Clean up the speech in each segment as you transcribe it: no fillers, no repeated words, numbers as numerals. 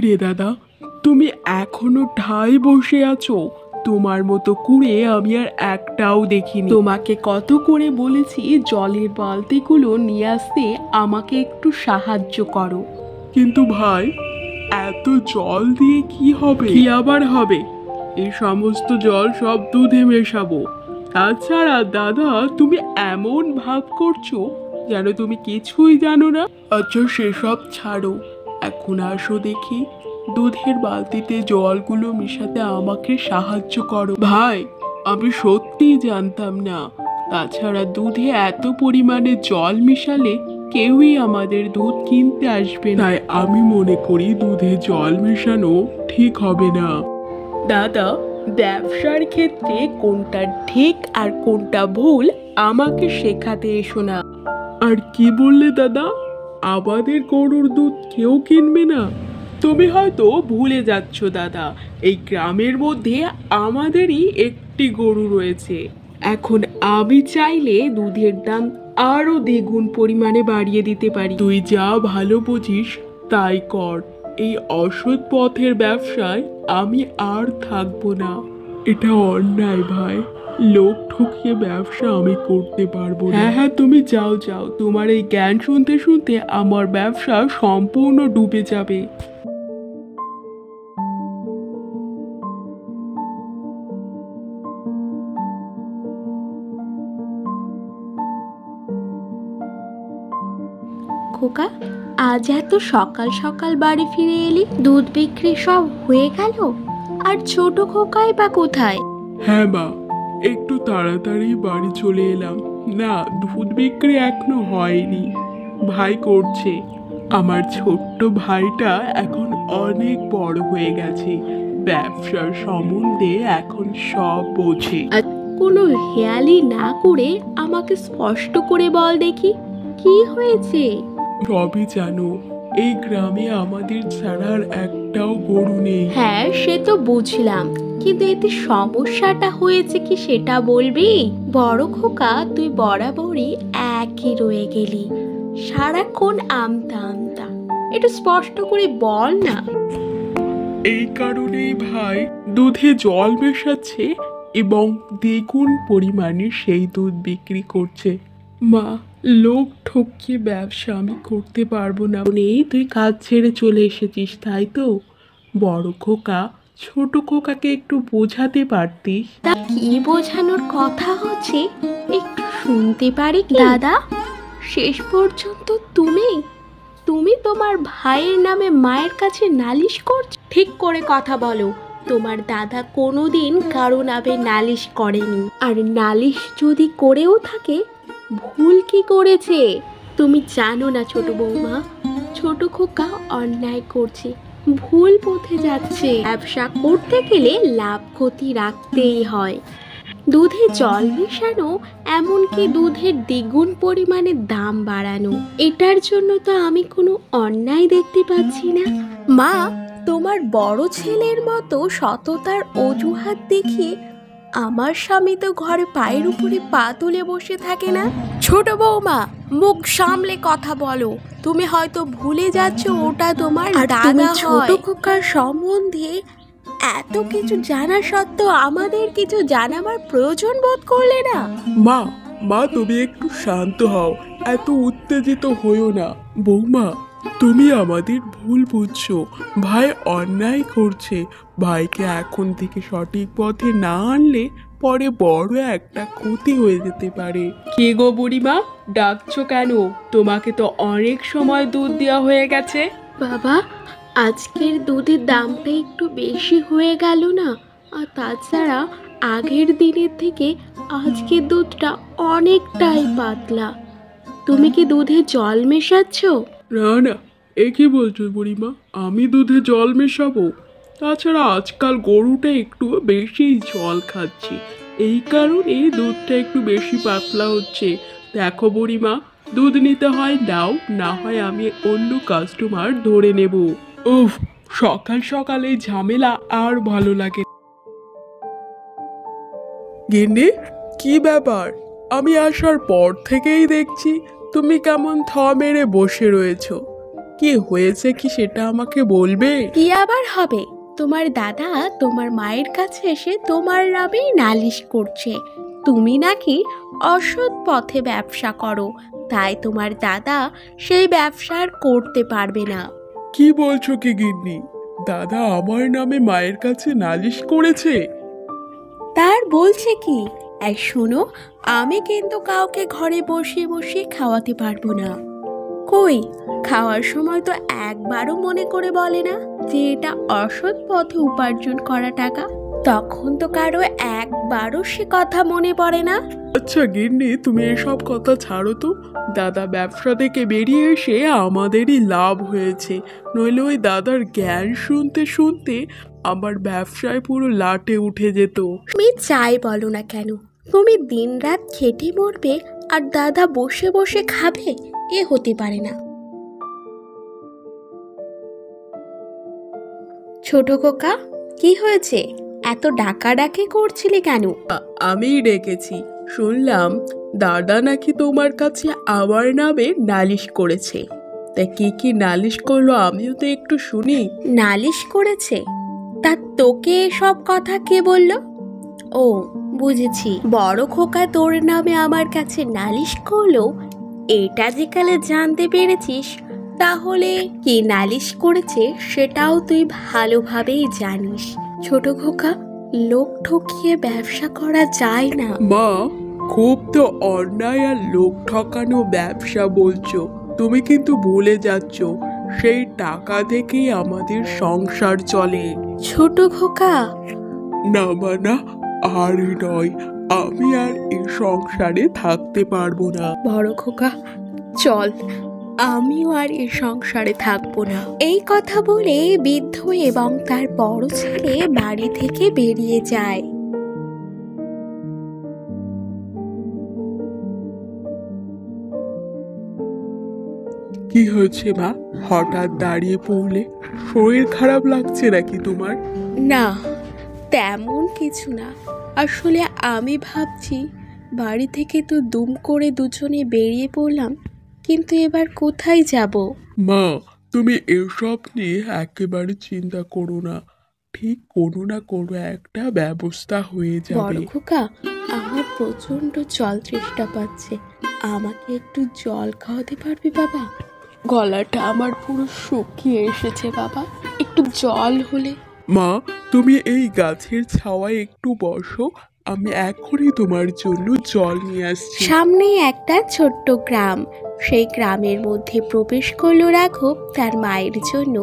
রে দাদা, তুমি এখনো ঠায় বসে আছো? তোমার মতো কুড়ে আমি আর একটাও দেখিনি। তোমাকে কত করে বলেছি জলের বালতিগুলো নিয়ে আসতে, আমাকে একটু সাহায্য করো। কিন্তু ভাই, এত জল দিয়ে কি হবে? কি আবার হবে? এই সমস্ত জল সব দুধে মেশাবো। তাছাড়া দাদা, তুমি এমন ভাব করছো যেন তুমি কিছুই জানো না। আচ্ছা সেসব ছাড়ো, এখন আসো দেখি, দুধের বালতিতে জলগুলো মেশাতে আমাকে সাহায্য করো। ভাই, আমি সত্যিই জানতাম না। তাছাড়া দুধে এত পরিমাণে জল মিশালে কেউই আমাদের দুধ কিনতে আসবে না। তাই আমি মনে করি দুধে জল মেশানো ঠিক হবে না। দাদা, ব্যবসার ক্ষেত্রে কোনটা ঠিক আর কোনটা ভুল আমাকে শেখাতে এসো না। আর কি বললে দাদা? আমাদের গরুর দুধ কেউ কিনবে না? তুমি হয়তো ভুলে যাচ্ছ দাদা, এই গ্রামের মধ্যে আমাদেরই একটি গরু রয়েছে। এখন আমি চাইলে দুধের দাম আরো দ্বিগুণ পরিমাণে বাড়িয়ে দিতে পারি। তুই যা ভালো বুঝিস তাই কর। এই অসৎ পথের ব্যবসায় আমি আর থাকবো না। এটা অন্যায় ভাই। লোক ঠকিয়ে ব্যবসা আমি করতে পারবো না। হ্যাঁ হ্যাঁ, তুমি যাও যাও, তোমার এই জ্ঞান শুনতে শুনতে আমার ব্যবসা সম্পূর্ণ ডুবে যাবে। খোকা, আজ এত সকাল সকাল বাড়ি ফিরে এলি? দুধ বিক্রি সব হয়ে গেল? আর ছোট খোকাই বা কোথায়? হ্যাঁ মা, একটু তাড়াতাড়ি বাড়ি চলে এলাম। না, দুধ বিক্রি এখনো হয়নি, ভাই করছে। আমার ছোট্ট ভাইটা এখন অনেক বড় হয়ে গেছে, ব্যবসার সম্বন্ধে এখন সব বোঝে। আর কোনো হেয়ালি না করে আমাকে স্পষ্ট করে বল দেখি, কি হয়েছে? সবই জানো, এই গ্রামে আমাদের ছাড়া আর একটাও গরু নেই। হ্যাঁ, সে তো বুঝলাম, কিন্তু এতে সমস্যাটা হয়েছে কি সেটা বলবি? বড় খোকা, তুই বরাবরই একই রয়ে গেলি, সারাক্ষণ আমতা আমতা। একটু স্পষ্ট করে বল না। এই কারণেই ভাই দুধে জল মেশাচ্ছে এবং দ্বিগুণ পরিমাণে সেই দুধ বিক্রি করছে। মা, লোক ঠকিয়ে ব্যবসা আমি করতে পারবো না। নেই, তুই কাজ ছেড়ে চলে এসেছিস তাই তো? বড় খোকা ছোট খোকাকে একটু বোঝাতে পারতিস। তা কি বোঝানোর কথা হচ্ছে একটু শুনতে পারি কি? দাদা, শেষ পর্যন্ত তুমি তুমি তোমার ভাইয়ের নামে মায়ের কাছে নালিশ করছো? ঠিক করে কথা বলো। তোমার দাদা কোনোদিন কারো নামে নালিশ করেনি, আর নালিশ যদি করেও থাকে, ভুল কি করেছে তুমি জানো না ছোট বৌমা? ছোট খোকা অন্যায় করছে, ভুল পথে যাচ্ছে। ব্যবসা করতে গেলে লাভ ক্ষতি রাখতেই হয়। দুধে জল মেশানো, এমনকি দুধের দ্বিগুণ পরিমাণে দাম বাড়ানো, এটার জন্য তো আমি কোনো অন্যায় দেখতে পাচ্ছি না। মা, তোমার বড় ছেলের মতো সততার অজুহাত দেখিয়ে আমার স্বামী তো ঘরে পায়ের উপরে পা তুলে বসে থাকে না। ছোট বৌমা, মুখ সামলে কথা বলো। তুমি হয়তো ভুলে যাচ্ছ ওটা তোমার দাদা। ছোট খোকার সম্বন্ধে এত কিছু জানা সত্ত্বেও আমাদের কিছু জানাবার প্রয়োজন বোধ করলে না? মা, মা তুমি একটু শান্ত হও, এত উত্তেজিত হইও না। বৌমা, তুমি আমাদের ভুল বুঝছো। ভাই অন্যায় করছে। ভাইকে এখন থেকে সঠিক পথে না আনলে পরে বড় একটা ক্ষতি হয়ে যেতে পারে। কে গো বুড়িমা, ডাকছো কেন? তোমাকে তো অনেক সময় দুধ দেওয়া হয়ে গেছে। বাবা, আজকের দুধের দামটা একটু বেশি হয়ে গেল না? আর তাছাড়া আগের দিনের থেকে আজকের দুধটা অনেকটাই পাতলা। তুমি কি দুধে জল মেশাচ্ছ? না না, এ কি বলছো বুড়িমা? আমি দুধে জল মেশাবো? তাছাড়া আজকাল গরুটা একটু বেশি জল খাচ্ছে, এই কারণে দুধটা একটু বেশি পাতলা হচ্ছে। দেখো বুড়িমা, দুধ নিতে হয় নাও, না হয় আমি অন্য কাস্টমার ধরে নেব। উফ, সকাল সকাল এই ঝামেলা আর ভালো লাগে। গিন্নি, কি ব্যাপার? আমি আসার পর থেকেই দেখছি তুমি কেমন থ মেরে বসে রয়েছো। কি হয়েছে কি সেটা আমাকে বলবে? কি আবার হবে? তোমার দাদা তোমার মায়ের কাছে এসে তোমার নামে নালিশ করছে তুমি নাকি অসৎ পথে ব্যবসা করো, তাই তোমার দাদা সেই ব্যবসা আর করতে পারবে না। কি বলছো কি গিন্নি? দাদা আমার নামে মায়ের কাছে নালিশ করেছে? তার বলছে কি? এই শোনো, আমি কিন্তু কাউকে ঘরে বসিয়ে বসিয়ে খাওয়াতে পারবো না। কই, খাওয়ার সময় তো একবারও মনে করে বলে না যে এটা অসৎ পথে উপার্জন করা টাকা। তখন তো কারো একবারও সে কথা মনে পড়ে না। আচ্ছা গিন্নি, তুমি এসব কথা ছাড়ো তো। দাদা ব্যবসা থেকে বেরিয়ে এসে আমাদেরই লাভ হয়েছে, নইলে ওই দাদার জ্ঞান শুনতে শুনতে আমার ব্যবসায় পুরো লাটে উঠে যেত। তুমি যাই বলো না কেন, তুমি দিনরাত খেটে মরবে আর দাদা বসে বসে খাবে, এ হতে পারে না। ছোট খোকা, কি হয়েছে? এত ডাকাডাকি করছিলি কেন? আমিই ডেকেছি। শুনলাম দাদা নাকি তোমার কাছে আমার নামে নালিশ করেছে। তা কি কি নালিশ করলো আমিও তো একটু শুনি। নালিশ করেছে? তা তোকে সব কথা কে বলল? ও, বুঝেছি, বড় খোকা তোর নামে আমার কাছে নালিশ করলো। এটা যে কালে জানতে পেরেছিস, তাহলে কি নালিশ করেছে সেটাও তুই ভালোভাবেই জানিস। ছোট খোকা, লোক ঠকিয়ে ব্যবসা করা যায় না। মা, খুব তো অন্যায় আর লোক ঠকানো ব্যবসা বলছো। তুমি কিন্তু ভুলে যাচ্ছ, সেই টাকা থেকেই আমাদের সংসার চলে। ছোট খোকা, না মা না, আর নয়, আমি আর এই সংসারে থাকতে পারবো না। বড় খোকা চল, আমিও আর এই সংসারে থাকবো না। এই কথা বলে বৃদ্ধ এবং তার বড় ছেলে বাড়ি থেকে বেরিয়ে যায়। কি হয়েছে মা, হঠাৎ দাঁড়িয়ে পড়লে? শরীর খারাপ লাগছে নাকি তোমার? না, তেমন কিছু না। আসলে আমি ভাবছি, বাড়ি থেকে তো দুম করে দুজনে বেরিয়ে পড়লাম, কিন্তু এবার কোথায় যাব? মা, তুমি এসব নিয়ে একেবারে চিন্তা করো না। ঠিক কোনো না কোনো একটা ব্যবস্থা হয়ে বড় যাবে। খোকা, আমার প্রচন্ড জল তৃষ্ণা পাচ্ছে, আমাকে একটু জল খাওয়াতে পারবি বাবা? গলাটা আমার পুরো শুকিয়ে এসেছে বাবা, একটু জল হলে। মা, তুমি এই গাছের ছাওয়ায় একটু বসো, আমি এখনই তোমার জন্য জল নিয়ে আসছি। সামনেই একটা ছোট্ট গ্রাম। সেই গ্রামের মধ্যে প্রবেশ করলো রাঘব তার মায়ের জন্য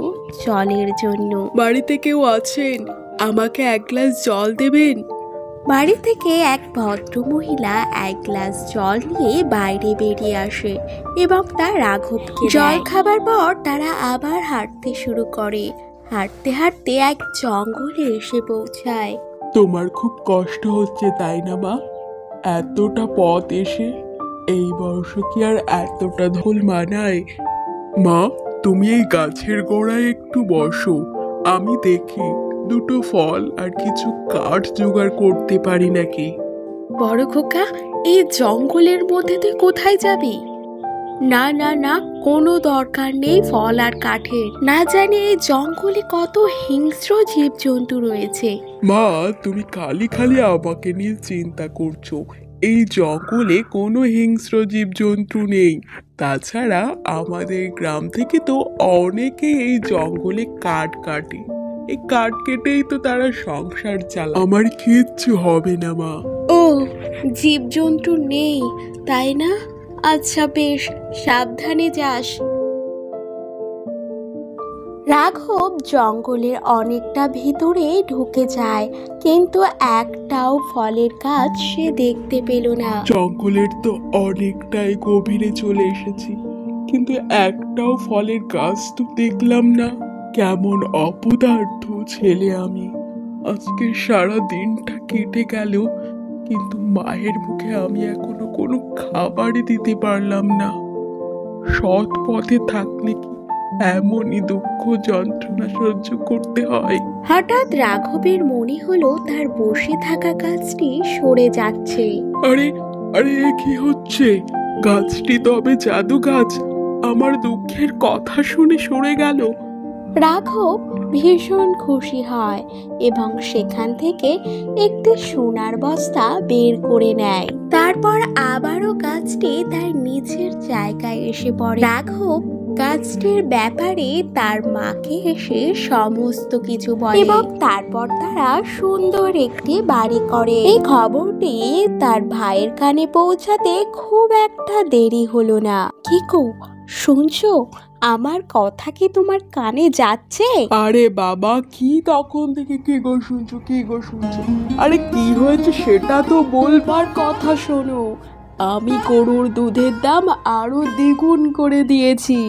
জলের জন্য। বাড়িতে কেউ আছেন? আমাকে এক গ্লাস জল দেবেন? বাড়ি থেকে এক ভদ্র মহিলা এক গ্লাস জল নিয়ে বাইরে বেরিয়ে আসে এবং তার রাঘবকে জল খাবার পর তারা আবার হাঁটতে শুরু করে। হাঁটতে হাঁটতে এক জঙ্গলে এসে পৌঁছায়। তোমার খুব কষ্ট হচ্ছে তাই না মা? এতটা পথ এসে এই বয়স কি আর এতটা ধোল মানায়? মা, তুমি এই গাছের গোড়ায় একটু বসো, আমি দেখি দুটো ফল আর কিছু কাঠ জোগাড় করতে পারি নাকি। বড় খোকা, এই জঙ্গলের মধ্যে তুই কোথায় যাবি? না না না, কোনো দরকার নেই ফল আর কাঠের। না জানি এই জঙ্গলে কত হিংস্র জীবজন্তু রয়েছে। মা, তুমি খালি খালি আমাকে নিয়ে চিন্তা করছো। এই জঙ্গলে কোনো হিংস্র জীবজন্তু নেই। তাছাড়া আমাদের গ্রাম থেকে তো অনেকে এই জঙ্গলে কাঠ কাটে। এই কাঠ কেটেই তো তারা সংসার চালায়। আমার কিচ্ছু হবে না মা। ও, জীবজন্তু নেই তাই না? আচ্ছা বেশ, সাবধানে যাস। রাঘব জঙ্গলের অনেকটা ভিতরে ঢুকে যায়, কিন্তু একটাও ফলের গাছ সে দেখতে পেল না। জঙ্গলের তো অনেকটাই গভীরে চলে এসেছি, কিন্তু একটাও ফলের গাছ তো দেখলাম না। কেমন অপদার্থ ছেলে আমি। আজকে সারা দিনটা কেটে গেল, কিন্তু মায়ের মুখে আমি এখনো কোনো খাবারই দিতে পারলাম না। সৎ পথে থাকলে কি এমনই দুঃখ যন্ত্রণা সহ্য করতে হয়? হঠাৎ রাঘবের মনে হলো তার বসে থাকা গাছটি সরে যাচ্ছে। আরে আরে, এ কি হচ্ছে? গাছটি তবে জাদু গাছ। আমার দুঃখের কথা শুনে সরে গেল। রাঘব ভীষণ খুশি হয় এবং সেখান থেকে একটি সোনার বস্তা বের করে নেয়। তারপর আবারও গাছটি তার নিচের জায়গায় এসে পড়ে। রাঘব গাছটির ব্যাপারে তার মাকে এসে সমস্ত কিছু বলে এবং তারপর তারা সুন্দর একটি বাড়ি করে। এই খবরটি তার ভাইয়ের কানে পৌঁছাতে খুব একটা দেরি হলো না। কি গো, শুনছো? আমার কথা কি তোমার কানে যাচ্ছে? আরে বাবা, কি তখন থেকে কি গো শুনছো, কি গো শুনছো? আরে কি হয়েছে সেটা তো বলবার কথা। শোনো, আমি গরুর দুধের দাম আরো দ্বিগুণ করে দিয়েছি।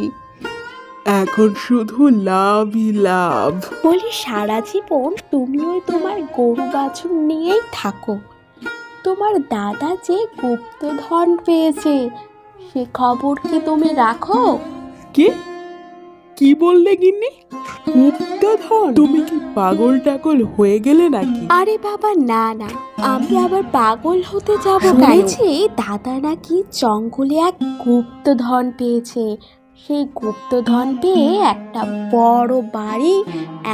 এখন শুধু লাভই লাভ। বলি, সারা জীবন তুমি ওই তোমার গরু বাছুর নিয়েই থাকো। তোমার দাদা যে গুপ্তধন পেয়েছে সে খবর কি তুমি রাখো? কি বললে গিন্নি? গুপ্তধন? তুমি কি পাগল টাগল হয়ে গেলে নাকি? আরে বাবা, না না, আমি আবার পাগল হতে যাব কেন? শুনেছি দাদা নাকি জঙ্গলে এক গুপ্তধন পেয়েছে। সেই গুপ্তধন পেয়ে একটা বড় বাড়ি,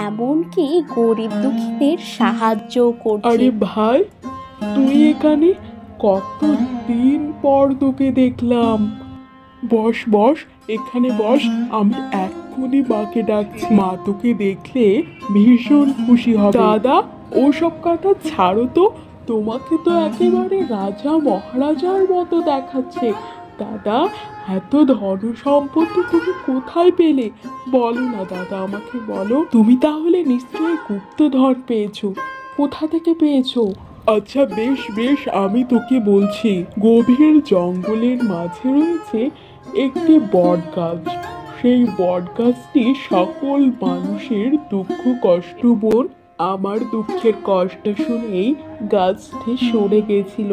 এমনকি গরিব দুঃখীদের সাহায্য করছে। আরে ভাই, তুই এখানে? কতদিন পর তোকে দেখলাম। বস বস, এখানে বস। আমি এক্ষুনি মাকে ডাকছি। মা তোকে দেখলে ভীষণ খুশি হবে। দাদা, ওসব কথা ছাড়ো তো। তোমাকে তো একেবারে রাজা মহারাজার মতো দেখাচ্ছে। দাদা, এত ধন সম্পত্তি তুমি কোথায় পেলে? বলো না দাদা, আমাকে বলো। তুমি তাহলে নিশ্চয়ই গুপ্তধন পেয়েছো। কোথা থেকে পেয়েছো? আচ্ছা বেশ বেশ, আমি তোকে বলছি। গভীর জঙ্গলের মাঝে রয়েছে একটি বট গাছ। সেই বট গাছটি সকল মানুষের দুঃখ কষ্ট বোন। আমার দুঃখের কষ্ট শুনেই গাছটি সরে গেছিল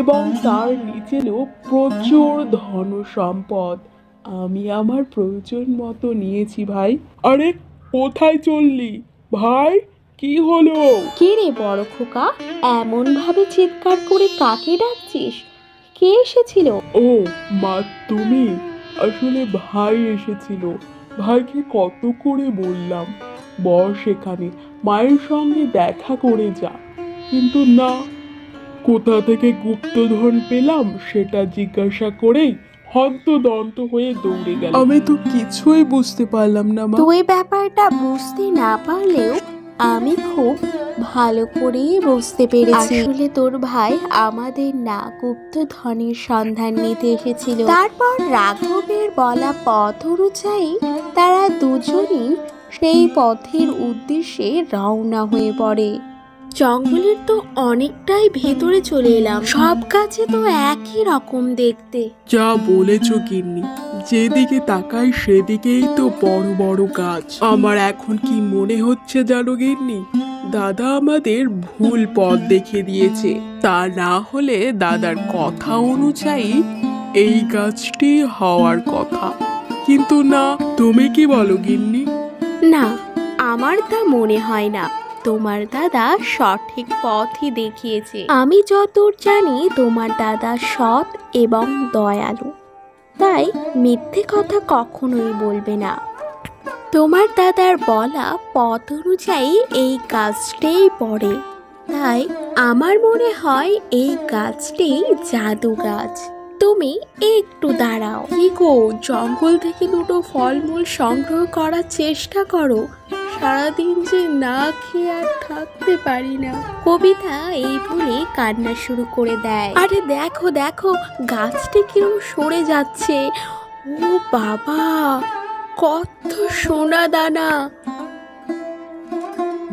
এবং তার নিচেল প্রচুর ধন সম্পদ। আমি আমার প্রয়োজন মতো নিয়েছি ভাই। আরে কোথায় চললি ভাই? কি হলো? কে রে বড় খোকা, এমন ভাবে চিৎকার করে কাকে ডাকছিস? কে এসেছিল? ও মা, তুমি? আসলে ভাই এসেছিল। ভাইকে কত করে বললাম বস এখানে, মায়ের সঙ্গে দেখা করে যা। কিন্তু না, কোথা থেকে গুপ্তধন পেলাম সেটা জিজ্ঞাসা করেই হন্তদন্ত হয়ে দৌড়ে গেল। আমি তো কিছুই বুঝতে পারলাম না মা। তুই ব্যাপারটা বুঝতে না পারলেও আমি খুব ভালো করেই বুঝতে পেরেছি। আসলে তোর ভাই আমাদের না গুপ্তধনের সন্ধান নিতে এসেছিল। তারপর রাঘবের বলা পথ অনুযায়ী তারা দুজনই সেই পথের উদ্দেশ্যে রওনা হয়ে পড়ে। জঙ্গলের তো অনেকটাই ভেতরে চলে এলাম। সব গাছে তো একই রকম দেখতে। যা বলেছ গিন্নি, যেদিকে তাকাই সেদিকেই তো বড় বড় গাছ। আমার এখন কি মনে হচ্ছে জানো গিন্নি, দাদা আমাদের ভুল পথ দেখিয়ে দিয়েছে। তা না হলে দাদার কথা অনুযায়ী এই গাছটি হওয়ার কথা। কিন্তু না, তুমি কি বলো গিন্নি? না, আমার তা মনে হয় না। তোমার দাদা সঠিক পথই দেখিয়েছে। আমি যতদূর জানি তোমার দাদা সৎ এবং দয়ালু, তাই মিথ্যে কথা কখনোই বলবে না। তোমার দাদার বলা পথ অনুযায়ী এই গাছটাই পড়ে, তাই আমার মনে হয় এই গাছটি জাদু গাছ। তুমি একটু দাঁড়াও। কি গো, জঙ্গল থেকে দুটো ফলমূল সংগ্রহ করার চেষ্টা করো। সারাদিন যে না খেয়ে আর থাকতে পারি না। কবিতা এই বলে কান্না শুরু করে দেয়। আরে দেখো দেখো, গাছটি কিরম সরে যাচ্ছে। ও বাবা, কত সোনা দানা!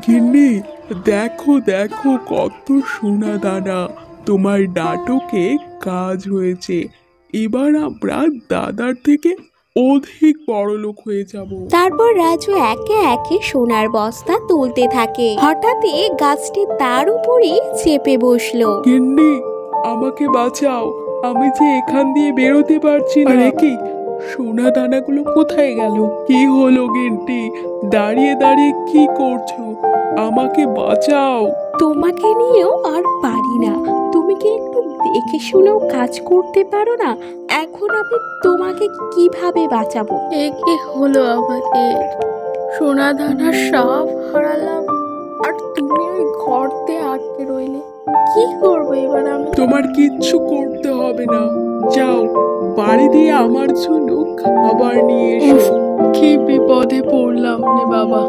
গিন্নি, দেখো দেখো কত সোনা দানা। তোমার নাটকে কাজ হয়েছে। এবার আমরা দাদার থেকে অধিক বড়লোক হয়ে যাব। তারপর রাজু একে একে সোনার বস্তা তুলতে থাকে। হঠাৎই গাছটি তার উপরই চেপে বসলো। গিন্নি, আমাকে বাঁচাও, আমি যে এখান দিয়ে বেরোতে পারছি না। আরে কি, সোনা দানাগুলো কোথায় গেল? কি হলো গিন্নি, দাঁড়িয়ে দাঁড়িয়ে কি করছো? আমাকে বাঁচাও। তোমাকে নিয়েও আর পারি না। তুমি কি একটু দেখে শুনেও কাজ করতে পারো না। এখন আমি তোমাকে কিভাবে বাঁচাবো? এ কি হলো আমাদের? সোনা দানা সব হারালাম, আর তুমি ওই গর্তে আটকে রইলে। কি করবো এবার আমি? তোমার কিচ্ছু করতে হবে না, যাও বাড়ি দিয়ে আমার জন্য খাবার নিয়ে এসো। কি বিপদে পড়লাম রে বাবা।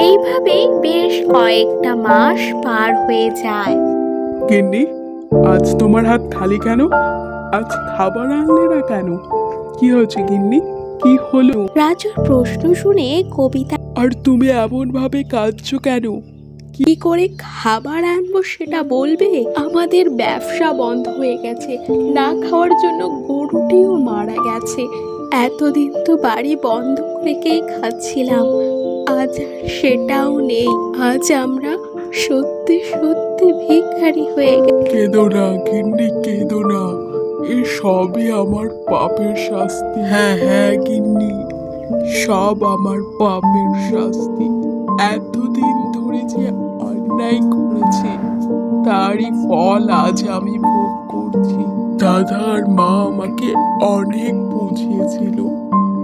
এইভাবেই বেশ কয়েকটা মাস পার হয়ে যায়। গিন্নি, আজ তোমার হাত খালি কেন? আজ খাবার আনলে না কেন? কি হয়েছে গিন্নি, কি হলো? রাজুর প্রশ্ন শুনে কবিতা আর তুমি এমন ভাবে কাঁদছো কেন? কি করে খাবার আনবো সেটা বলবে? আমাদের ব্যবসা বন্ধ হয়ে গেছে, না খাওয়ার জন্য গরুটিও মারা গেছে। এতদিন তো বাড়ি বন্ধ রেখেই খাচ্ছিলাম, আজ আর সেটাও নেই। আজ আমরা সত্যি সত্যি ভিখারি হয়ে গেছি। কেঁদো না গিন্নি, কেঁদো না, এ সবই আমার পাপের শাস্তি। হ্যাঁ হ্যাঁ গিন্নি, সব আমার পাপের শাস্তি। এতদিন ধরে যে অন্যায় করেছি তারই ফল আজ আমি ভোগ করছি। দাদা আর মা আমাকে অনেক বুঝিয়েছিল,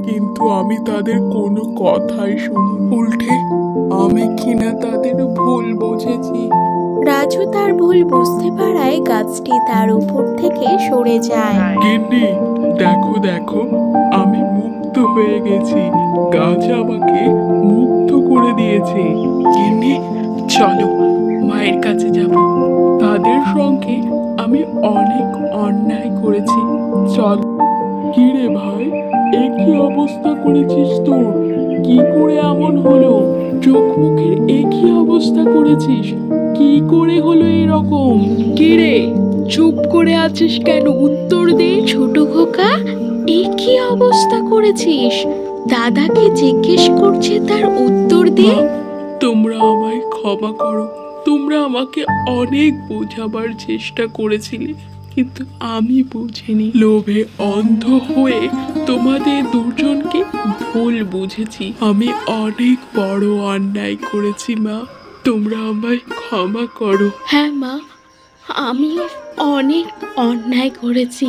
কিন্তু আমি তাদের কোনো কথাই শুনি। উল্টে আমি কিনা তাদের ভুল বুঝেছি। রাজু তার ভুল বুঝতে পারায় গাছটি তার উপর থেকে সরে যায়। গিন্নি, দেখো দেখো, আমি মুক্ত হয়ে গেছি, গাছ আমাকে মুক্ত করে দিয়েছে। গিন্নি, চলো মায়ের কাছে যাব। তাদের সঙ্গে আমি অনেক অন্যায় করেছি, চল। কি রে ভাই, এ কি অবস্থা করেছিস তোর? কি করে এমন হলো? চোখ মুখের এ কি অবস্থা করেছিস? কি করে হলো এরকম? কি রে, চুপ করে আছিস কেন? উত্তর দে। ছোট খোকা, এই কি অবস্থা করেছিস? দাদাকে জিজ্ঞেস করছে, তার উত্তর দে। তোমরা আমায় ক্ষমা করো। তোমরা আমাকে অনেক বোঝাবার চেষ্টা করেছিলে, কিন্তু আমি বুঝিনি। লোভে অন্ধ হয়ে তোমাদের দুজনকে ভুল বুঝেছি। আমি অনেক বড় অন্যায় করেছি মা, তোমরা আমায় ক্ষমা করো। হ্যাঁ মা, আমিও অনেক অন্যায় করেছি,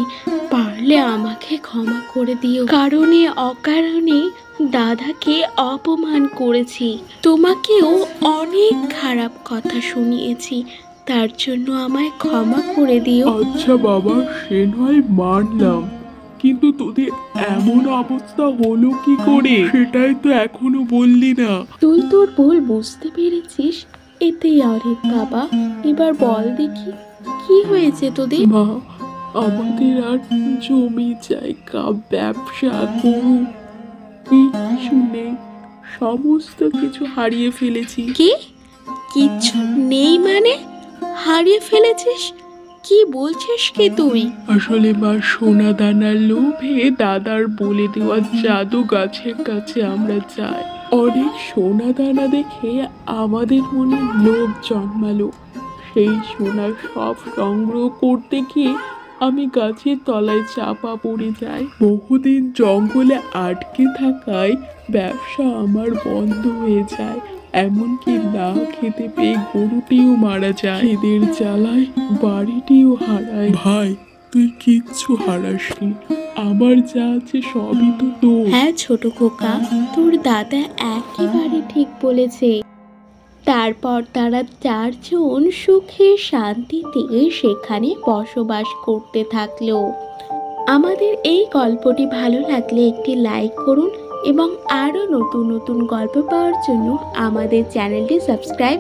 পারলে আমাকে ক্ষমা করে দিও। কারণে অকারণে দাদাকে অপমান করেছি, তোমাকেও অনেক খারাপ কথা শুনিয়েছি, তার জন্য আমায় ক্ষমা করে দিও। আচ্ছা বাবা, সে নয় মানলাম, কিন্তু তোদের এমন অবস্থা হলো কি করে সেটাই তো এখনো বললি না। তুই তোর ভুল বুঝতে পেরেছিস, এতেই অনেক বাবা। এবার বল দেখি, কি হয়েছে তোদের? মা, আমাদের আর জমি জায়গা ব্যবসা গরু কিছু নেই, সমস্ত কিছু হারিয়ে ফেলেছি। কি? কিচ্ছু নেই মানে? হারিয়ে ফেলেছিস? কি বলছিস কি তুই? আসলে মা, সোনা দানার লোভে দাদার বলে দেওয়া জাদু গাছের কাছে আমরা যাই। অনেক সোনা দানা দেখে আমাদের মনে লোভ জন্মালো। সেই সোনা সব সংগ্রহ করতে গিয়ে আমি গাছের তলায় চাপা পড়ে যাই। বহুদিন জঙ্গলে আটকে থাকায় ব্যবসা আমার বন্ধ হয়ে যায়, এমনকি না খেতে পেয়ে গরুটিও মারা যায়। এদের জ্বালায় বাড়িটিও হারায়। ভাই, তুই কিচ্ছু হারাসনি, আমার যা আছে সবই তো তোর। হ্যাঁ ছোট খোকা, তোর দাদা একেবারে ঠিক বলেছে। তারপর তারা চারজন সুখে শান্তিতে সেখানে বসবাস করতে থাকলো। আমাদের এই গল্পটি ভালো লাগলে একটি লাইক করুন এবং আরও নতুন নতুন গল্প পাওয়ার জন্য আমাদের চ্যানেলটি সাবস্ক্রাইব